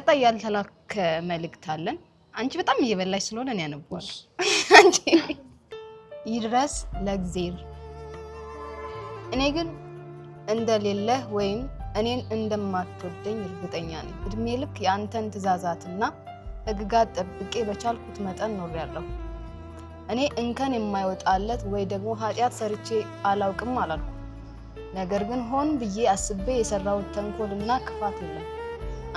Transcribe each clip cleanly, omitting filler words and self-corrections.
ቀጣይ ያልተላከ መልእክት አለን። አንቺ በጣም እየበላሽ ስለሆነ ነው ያነባው። አንቺ ይድረስ ለእግዚአብሔር እኔ ግን እንደሌለ ወይም እኔን እንደማትወደኝ እርግጠኛ ነኝ። እድሜ ልክ ያንተን ትእዛዛትና ሕግጋት ጠብቄ በቻልኩት መጠን ኖሬያለሁ። እኔ እንከን የማይወጣለት ወይ ደግሞ ኃጢአት ሰርቼ አላውቅም አላልኩም። ነገር ግን ሆን ብዬ አስቤ የሰራሁት ተንኮልና ክፋት የለም።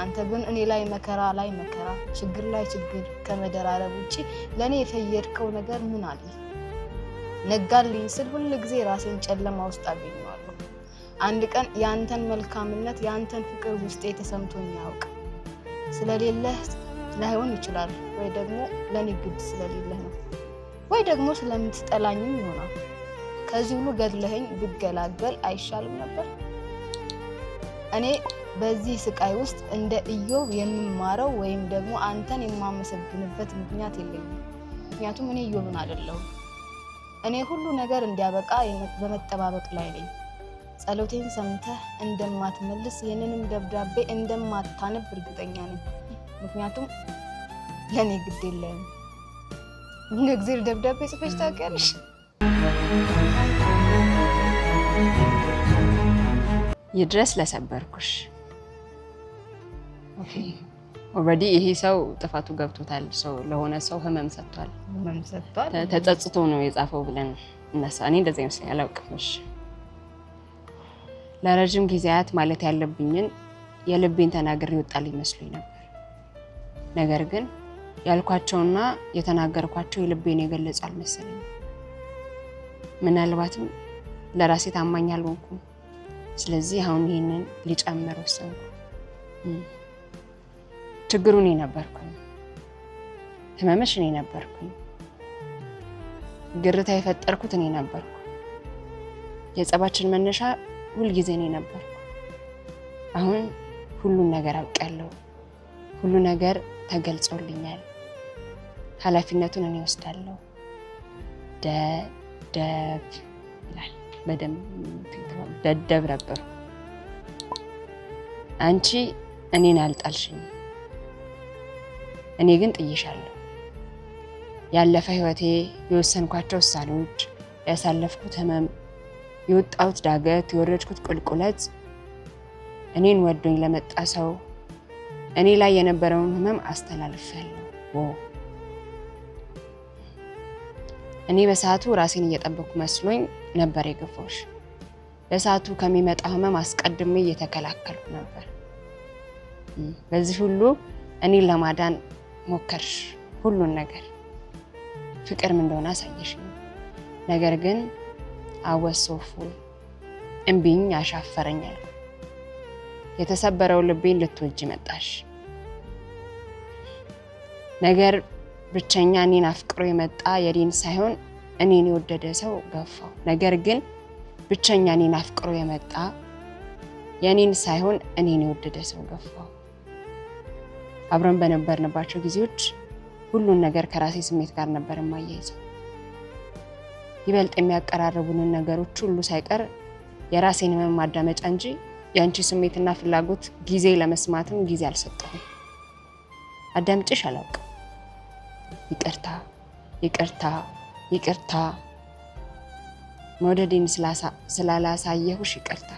አንተ ግን እኔ ላይ መከራ ላይ መከራ፣ ችግር ላይ ችግር ከመደራረብ ውጪ ለኔ የፈየድከው ነገር ምን አለ? ነጋልኝ ስል ሁሉ ጊዜ ራሴን ጨለማ ውስጥ አገኘዋለሁ። አንድ ቀን ያንተን መልካምነት ያንተን ፍቅር ውስጤ ተሰምቶኝ ያውቅ ስለሌለህ ላይሆን ይችላል፣ ወይ ደግሞ ለኔ ግድ ስለሌለህ ነው፣ ወይ ደግሞ ስለምትጠላኝም ይሆናል። ከዚህ ሁሉ ገድለኸኝ ብገላገል አይሻልም ነበር? እኔ በዚህ ስቃይ ውስጥ እንደ ኢዮብ የምማረው ወይም ደግሞ አንተን የማመሰግንበት ምክንያት የለኝም። ምክንያቱም እኔ ኢዮብን አይደለሁም። እኔ ሁሉ ነገር እንዲያበቃ በመጠባበቅ ላይ ነኝ። ጸሎቴን ሰምተህ እንደማትመልስ ይህንንም ደብዳቤ እንደማታነብ እርግጠኛ ነኝ። ምክንያቱም ለኔ ግድ የለህም። ለእግዚአብሔር ደብዳቤ ጽፈሽ ታውቂያለሽ? ይድረስ ለሰበርኩሽ። ኦኬ ኦልሬዲ ይሄ ሰው ጥፋቱ ገብቶታል። ሰው ለሆነ ሰው ህመም ሰጥቷል። ተጸጽቶ ነው የጻፈው ብለን እናሳ እኔ እንደዚህ ነው ያላውቅምሽ። ለረጅም ጊዜያት ማለት ያለብኝን የልቤን ተናግሬ ይወጣልኝ መስሎኝ ነበር። ነገር ግን ያልኳቸውና የተናገርኳቸው የልቤን የገለጹ አልመሰለኝም። ምናልባትም ለራሴ ታማኝ አልሆንኩም። ስለዚህ አሁን ይሄንን ሊጨምር ወሰንኩ። ችግሩ እኔ ነበርኩኝ፣ ህመምሽ እኔ ነበርኩኝ፣ ግርታ የፈጠርኩት እኔ ነበርኩ። የጸባችን መነሻ ሁልጊዜ እኔ ነበርኩ። አሁን ሁሉን ነገር አውቃለሁ። ሁሉ ነገር ተገልጾልኛል። ኃላፊነቱን እኔ ወስዳለሁ። ደደብ ይላል። ደደብ ነበር። አንቺ እኔን አልጣልሽኝ፣ እኔ ግን ጥይሻለሁ። ያለፈ ህይወቴ፣ የወሰንኳቸው ውሳኔዎች፣ ያሳለፍኩት ህመም፣ የወጣሁት ዳገት፣ የወረድኩት ቁልቁለት እኔን ወዶኝ ለመጣ ሰው እኔ ላይ የነበረውን ህመም አስተላልፋለሁ። እኔ በሰዓቱ ራሴን እየጠበኩ መስሎኝ ነበር የገፋሁሽ። በሰዓቱ ከሚመጣው ህመም አስቀድሜ እየተከላከልኩ ነበር። በዚህ ሁሉ እኔን ለማዳን ሞከርሽ። ሁሉን ነገር ፍቅር ምን እንደሆነ አሳየሽኝ። ነገር ግን አወሶፉ እምቢኝ፣ አሻፈረኛል። የተሰበረው ልቤን ልትወጂ መጣሽ። ነገር ብቸኛ እኔን አፍቅሮ የመጣ የኔን ሳይሆን እኔን የወደደ ሰው ገፋው። ነገር ግን ብቸኛ እኔን አፍቅሮ የመጣ የኔን ሳይሆን እኔን የወደደ ሰው ገፋው። አብረን በነበርንባቸው ጊዜዎች ሁሉን ነገር ከራሴ ስሜት ጋር ነበር የማያይዘው። ይበልጥ የሚያቀራርቡንን ነገሮች ሁሉ ሳይቀር የራሴን ህመም ማዳመጫ እንጂ ያንቺ ስሜትና ፍላጎት ጊዜ ለመስማትም ጊዜ አልሰጠሁም። አዳምጭሽ አላውቅም። ይቅርታ ይቅርታ ይቅርታ፣ መውደዴን ስላላሳየሁሽ ይቅርታ።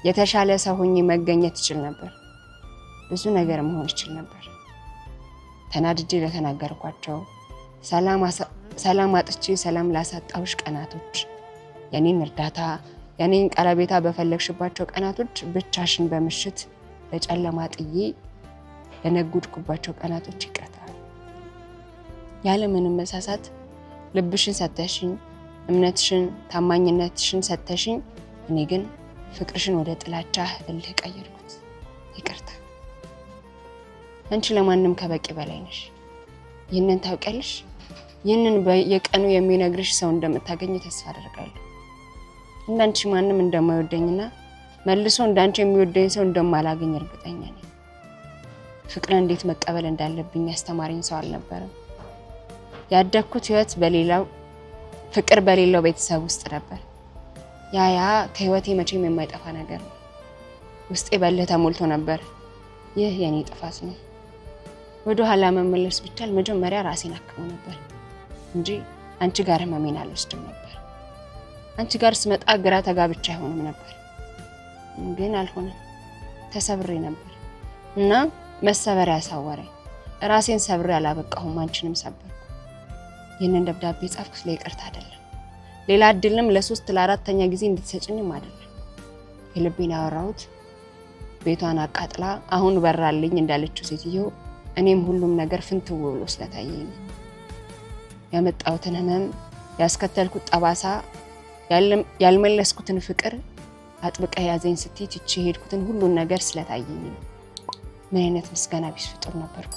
የተሻለ ሰው ሆኜ መገኘት እችል ነበር። ብዙ ነገር መሆን እችል ነበር። ተናድጄ ለተናገርኳቸው፣ ሰላም አጥቼ ሰላም ላሳጣሁሽ ቀናቶች፣ የኔን እርዳታ የኔን ቀለቤታ በፈለግሽባቸው ቀናቶች፣ ብቻሽን በምሽት በጨለማ ጥዬ ለነጉድኩባቸው ቀናቶች ይቅርታ። ያለ ምንም መሳሳት ልብሽን ሰተሽኝ፣ እምነትሽን፣ ታማኝነትሽን ሰተሽኝ፣ እኔ ግን ፍቅርሽን ወደ ጥላቻ እልህ ቀየርኩት። ይቅርታ። አንቺ ለማንም ከበቂ በላይ ነሽ። ይህንን ታውቂያለሽ። ይህንን በየቀኑ የሚነግርሽ ሰው እንደምታገኝ ተስፋ አደርጋለሁ። እንዳንቺ ማንም እንደማይወደኝና መልሶ እንዳንቺ የሚወደኝ ሰው እንደማላገኝ እርግጠኛ ነኝ። ፍቅርን እንዴት መቀበል እንዳለብኝ ያስተማረኝ ሰው አልነበረም። ያደግኩት ህይወት ፍቅር በሌለው ቤተሰብ ውስጥ ነበር። ያ ከህይወቴ መቼም የማይጠፋ ነገር ነው። ውስጤ በልህ ተሞልቶ ነበር። ይህ የኔ ጥፋት ነው። ወደ ኋላ መመለስ ብቻል መጀመሪያ ራሴን አክመው ነበር እንጂ አንቺ ጋር ህመሜን አልወስድም ነበር። አንቺ ጋር ስመጣ ግራ ተጋብቻ አይሆንም ነበር። ግን አልሆነም። ተሰብሬ ነበር እና መሰበር ያሳወረኝ ራሴን ሰብሬ አላበቃሁም፣ አንቺንም ሰበርኩ። ይህንን ደብዳቤ ጻፍኩት ለይቅርታ አይደለም፣ ሌላ እድልም ለ3 ለ4ኛ ጊዜ እንድትሰጭኝም አይደለም። የልቤን ያወራሁት ቤቷን አቃጥላ አሁን በራልኝ እንዳለችው ሴትዮ እኔም ሁሉም ነገር ፍንትው ብሎ ስለታየኝ ነው። ያመጣሁትን ህመም፣ ያስከተልኩት ጠባሳ፣ ያልመለስኩትን ፍቅር አጥብቀ ያዘኝ ስትይ ትቼ ሄድኩትን ሁሉን ነገር ስለታየኝ ነው። ምን አይነት ምስጋና ቢስ ፍጡር ነበርኩ።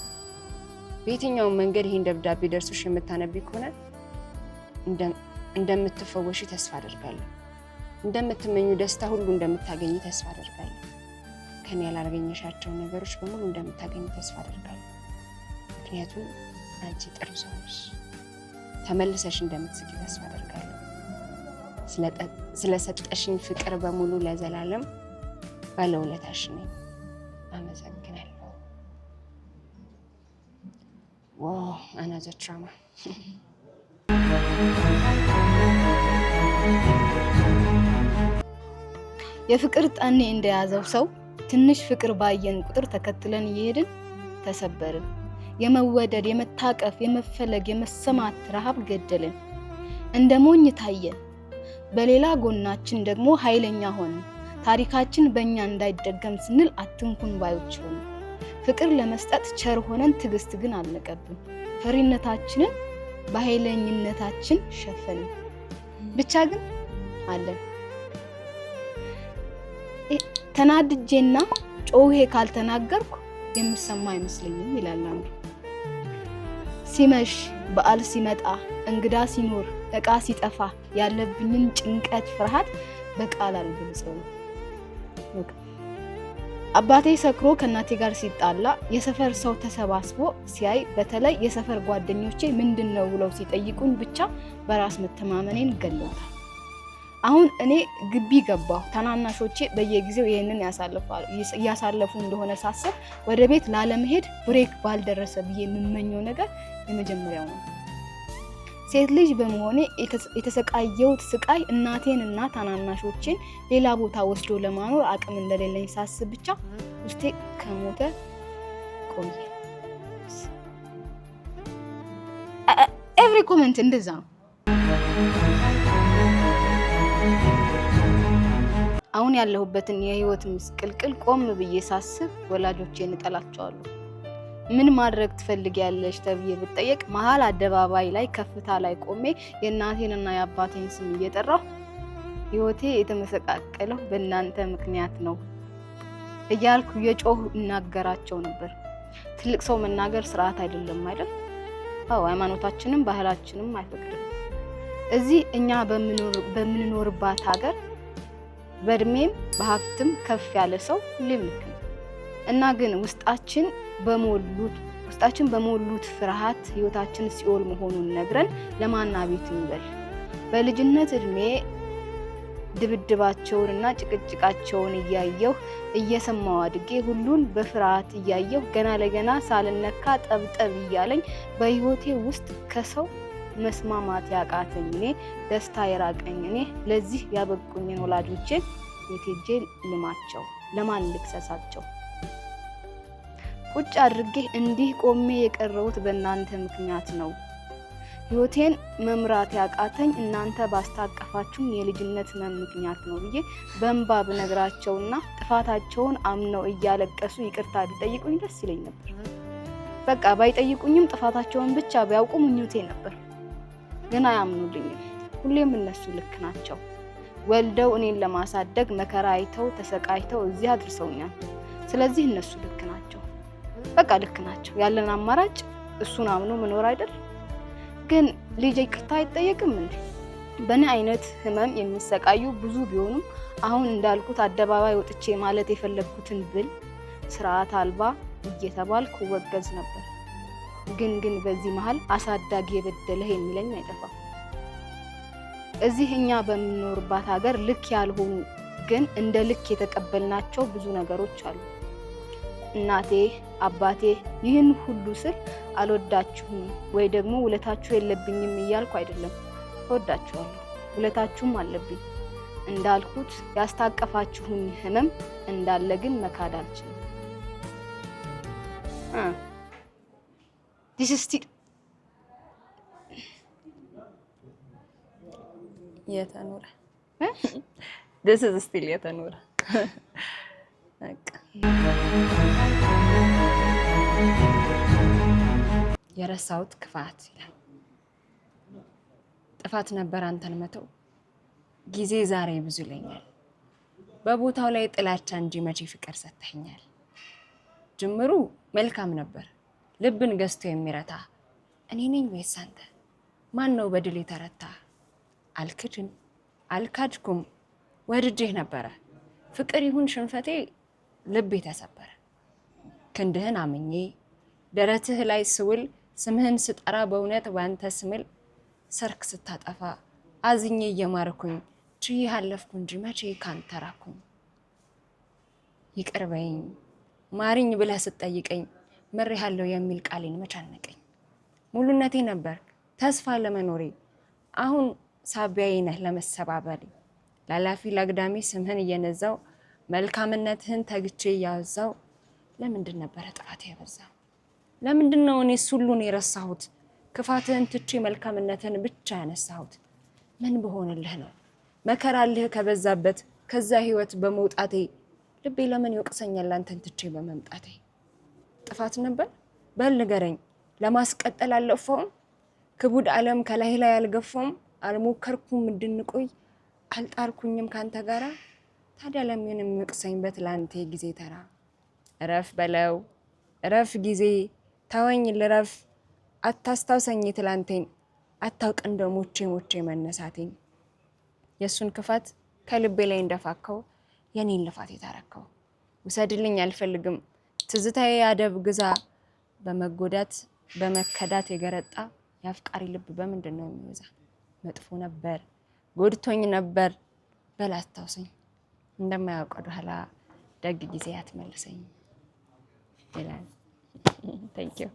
በየትኛው መንገድ ይሄን ደብዳቤ ደርሶሽ የምታነቢ ከሆነ እንደምትፈወሺ ተስፋ አደርጋለሁ። እንደምትመኙ ደስታ ሁሉ እንደምታገኝ ተስፋ አደርጋለሁ። ከኔ ያላገኘሻቸው ነገሮች በሙሉ እንደምታገኝ ተስፋ አደርጋለሁ። ምክንያቱም አንቺ ጥሩ ሰው ነሽ። ተመልሰሽ እንደምትስቂ ተስፋ አደርጋለሁ። ስለሰጠሽኝ ፍቅር በሙሉ ለዘላለም ባለውለታሽ ነኝ። አመሰግናለሁ። ዋው another drama። የፍቅር ጠኔ እንደያዘው ሰው ትንሽ ፍቅር ባየን ቁጥር ተከትለን እየሄድን ተሰበርን። የመወደድ፣ የመታቀፍ፣ የመፈለግ፣ የመሰማት ረሃብ ገደልን። እንደ ሞኝ ታየን። በሌላ ጎናችን ደግሞ ኃይለኛ ሆንን። ታሪካችን በእኛ እንዳይደገም ስንል አትንኩን ባዮች ሆኑ። ፍቅር ለመስጠት ቸር ሆነን ትዕግስት ግን አልነቀብን። ፈሪነታችንን በኃይለኝነታችን ሸፈንን። ብቻ ግን አለን። ተናድጄና ጮሄ ካልተናገርኩ የምሰማ አይመስለኝም ይላል አንዱ። ሲመሽ፣ በዓል ሲመጣ፣ እንግዳ ሲኖር፣ እቃ ሲጠፋ ያለብኝን ጭንቀት፣ ፍርሃት በቃል አልገልጸውም። አባቴ ሰክሮ ከእናቴ ጋር ሲጣላ የሰፈር ሰው ተሰባስቦ ሲያይ፣ በተለይ የሰፈር ጓደኞቼ ምንድነው ብለው ሲጠይቁኝ ብቻ በራስ መተማመኔን ገለውታል። አሁን እኔ ግቢ ገባሁ። ታናናሾቼ በየጊዜው ይሄንን ያሳለፉ እንደሆነ ሳስብ ወደ ቤት ላለመሄድ ብሬክ ባልደረሰ ብዬ የምመኘው ነገር የመጀመሪያው ነው። ሴት ልጅ በመሆኔ የተሰቃየሁት ስቃይ እናቴን እና ታናናሾቼን ሌላ ቦታ ወስዶ ለማኖር አቅም እንደሌለኝ ሳስብ ብቻ ውስጤ ከሞተ ቆየ። ኤቭሪ ኮሜንት እንደዛ ነው። አሁን ያለሁበትን የህይወት ምስቅልቅል ቆም ብዬ ሳስብ ወላጆቼን እጠላቸዋለሁ። ምን ማድረግ ትፈልጊያለሽ ተብዬ ብጠየቅ መሀል አደባባይ ላይ ከፍታ ላይ ቆሜ የእናቴንና የአባቴን ስም እየጠራሁ ህይወቴ የተመሰቃቀለው በእናንተ ምክንያት ነው እያልኩ የጮህ እናገራቸው ነበር። ትልቅ ሰው መናገር ስርዓት አይደለም አይደል? አዎ፣ ሃይማኖታችንም ባህላችንም አይፈቅድም። እዚህ እኛ በምንኖርባት ሀገር በእድሜም በሀብትም ከፍ ያለ ሰው ሁሌም ልክ ነው እና ግን ውስጣችን በሞሉት ፍርሃት ህይወታችን ሲኦል መሆኑን ነግረን ለማና ቤት እንበል። በልጅነት እድሜ ድብድባቸውንና ጭቅጭቃቸውን እያየሁ እየሰማሁ አድጌ ሁሉን በፍርሃት እያየሁ ገና ለገና ሳልነካ ጠብጠብ እያለኝ በህይወቴ ውስጥ ከሰው መስማማት ያቃተኝ እኔ፣ ደስታ የራቀኝ እኔ፣ ለዚህ ያበቁኝን ወላጆቼን የቴጄ ልማቸው ለማን ልክሰሳቸው? ቁጭ አድርጌ እንዲህ ቆሜ የቀረሁት በእናንተ ምክንያት ነው። ህይወቴን መምራት ያቃተኝ እናንተ ባስታቀፋችሁኝ የልጅነት ህመም ምክንያት ነው ብዬ በእንባ ብነግራቸውና ጥፋታቸውን አምነው እያለቀሱ ይቅርታ ቢጠይቁኝ ደስ ይለኝ ነበር። በቃ ባይጠይቁኝም ጥፋታቸውን ብቻ ቢያውቁ ምኞቴ ነበር። ግን አያምኑልኝም። ሁሌም እነሱ ልክ ናቸው። ወልደው እኔን ለማሳደግ መከራ አይተው ተሰቃይተው እዚህ አድርሰውኛል። ስለዚህ እነሱ ልክ ናቸው። በቃ ልክ ናቸው። ያለን አማራጭ እሱን አምኖ መኖር አይደል? ግን ልጅ ይቅርታ አይጠየቅም እንዴ? በእኔ አይነት ህመም የሚሰቃዩ ብዙ ቢሆኑም አሁን እንዳልኩት አደባባይ ወጥቼ ማለት የፈለግኩትን ብል ስርዓት አልባ እየተባልኩ ወገዝ ነበር። ግን በዚህ መሃል አሳዳጊ የበደለህ የሚለኝ አይጠፋም። እዚህ እኛ በምንኖርባት ሀገር ልክ ያልሆኑ ግን እንደ ልክ የተቀበልናቸው ብዙ ነገሮች አሉ። እናቴ አባቴ ይህን ሁሉ ስል አልወዳችሁም ወይ ደግሞ ውለታችሁ የለብኝም እያልኩ አይደለም። እወዳችኋለሁ፣ ውለታችሁም አለብኝ። እንዳልኩት ያስታቀፋችሁኝ ህመም እንዳለ ግን መካድ አልችልም። this is still የተኖረ this is still የተኖረ የረሳሁት ክፋት ይላል። ጥፋት ነበር አንተን መተው፣ ጊዜ ዛሬ ብዙ ይለኛል። በቦታው ላይ ጥላቻ እንጂ መቼ ፍቅር ሰጥተኛል። ጅምሩ መልካም ነበር ልብን ገዝቶ የሚረታ። እኔ ነኝ ወይስ አንተ? ማን ነው በድል የተረታ? አልክድም አልካድኩም ወድጄህ ነበረ። ፍቅር ይሁን ሽንፈቴ ልቤ ተሰበረ። ክንድህን አምኜ ደረትህ ላይ ስውል ስምህን ስጠራ በእውነት ባንተ ስምል ሰርክ ስታጠፋ አዝኜ እየማርኩኝ ችዬ አለፍኩ እንጂ መቼ ካንተ ራኩኝ። ይቅር በይኝ ማሪኝ ብለህ ስትጠይቀኝ ምሬሃለሁ የሚል ቃሌን መቻነቀኝ። ሙሉነቴ ነበር ተስፋ ለመኖሬ አሁን ሳቢያዬ ነህ ለመሰባበሬ። ላላፊ ላግዳሚ ስምህን እየነዛው መልካምነትህን ተግቼ እያወዛው ለምንድን ነበረ ጥፋት ያበዛው? ለምንድን ነው እኔስ ሁሉን የረሳሁት? ክፋትህን ትቼ መልካምነትህን ብቻ ያነሳሁት? ምን በሆንልህ ነው መከራልህ ከበዛበት ከዛ ህይወት በመውጣቴ? ልቤ ለምን ይወቅሰኛል አንተን ትቼ በመምጣቴ? ጥፋት ነበር በል ንገረኝ ለማስቀጠል አልለፋውም? ክቡድ ዓለም ከላይ ላይ አልገፋውም? አልሞከርኩም እንድንቆይ አልጣርኩኝም ካንተ ጋራ? ታዲያ ለምን የሚወቅሰኝ በትላንቴ ጊዜ ተራ? እረፍ በለው እረፍ ጊዜ ተወኝ ልረፍ። አታስታውሰኝ ትላንቴን አታውቅ እንደ ሞቼ መነሳቴን። የእሱን ክፋት ከልቤ ላይ እንደፋከው የኔን ልፋት የታረከው። ውሰድልኝ አልፈልግም ትዝታዬ አደብ ግዛ። በመጎዳት በመከዳት የገረጣ የአፍቃሪ ልብ በምንድን ነው የሚወዛ? መጥፎ ነበር ጎድቶኝ ነበር በል አስታውሰኝ። እንደማያውቅ ወደኋላ ደግ ጊዜ አትመልሰኝ ይላል። Thank you.